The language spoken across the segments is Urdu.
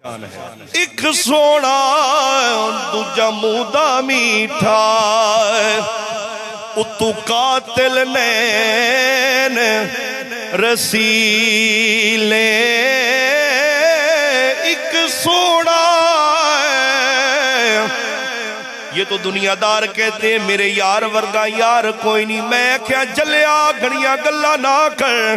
ایک سونا دوجا منہ دا میٹھا اتو قاتل نین رسیلے ایک سونا یہ تو دنیا دار کہتے ہیں میرے یار ورگا یار کوئی نہیں. میں کیا جلیا گھڑیاں گلا نہ کر.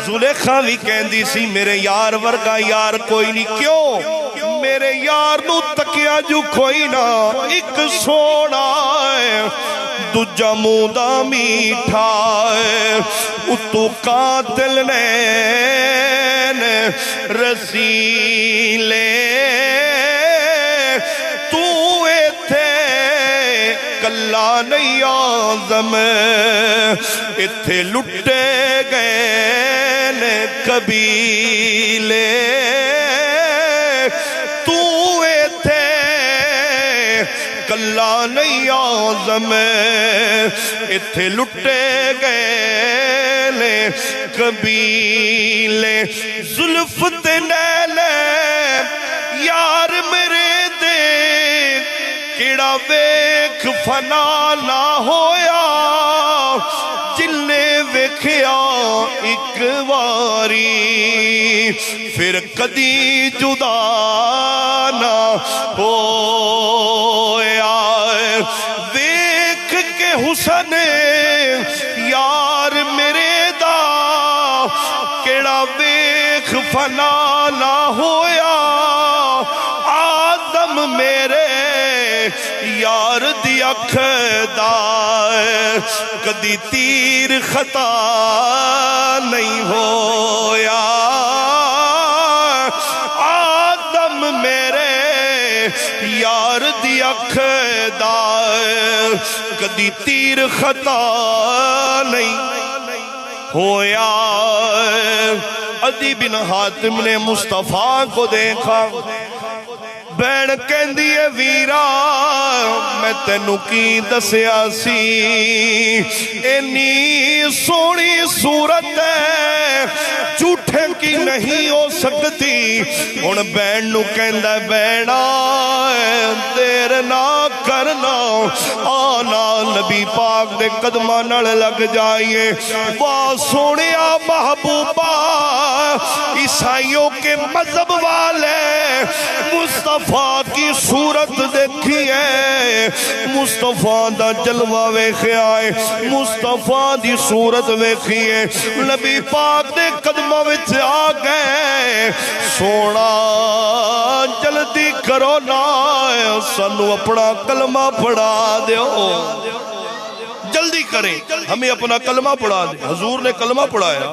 زلیخا بھی کہندی سی میرے یار ورگا یار کوئی نہیں. کیوں میرے یار نو تکیا جو کوئی نہ. ایک سونا دوجا منہ دا میٹھا اتو قاتل نین رسیلے کلا نہیں آزم اتھے لٹے گئے نے قبیلے. تو اتھے کلا نہیں آزم اتھے لٹے گئے نے قبیلے. زلف تے نیلے یار میرے دے کیڑا ویکھ فنا نہ ہویا جلے ویکھیا ایک واری پھر کدی جدا نہ ہویا. ویکھ کے حسن یار میرے دا کیڑا ویکھ فنا نہ ہویا. آدم میرے یار دی اکھ دا کدی تیر خطا نہیں ہویا. آدم میرے یار دی اکھ دا کدی تیر خطا نہیں ہویا. عدی بن حاتم نے مصطفیٰ کو دیکھا. بین کہندی ہے ویرا میں تینوں کی دسیا سی اینی سونی صورت ہے جھوٹے کی نہیں ہو سکتی. ہن بین نو کہندا بینا دیر نہ کرنا آنا نبی پاک دے قدماں نال لگ جائیے. واہ سونیا محبوبہ عیسائیوں کے مذہب والے مصطفیٰ کی صورت دیکھی ہے. مصطفیٰ دا جلوہ ویکھیا ہے. مصطفیٰ دی صورت ویکھی ہے. نبی پاک دے قدماں وچ آ گئے. سونا جلدی کرو نا سانو اپنا کلمہ پڑھا دیو. جلدی کریں ہمیں اپنا کلمہ پڑھا دے. حضور نے کلمہ پڑھایا.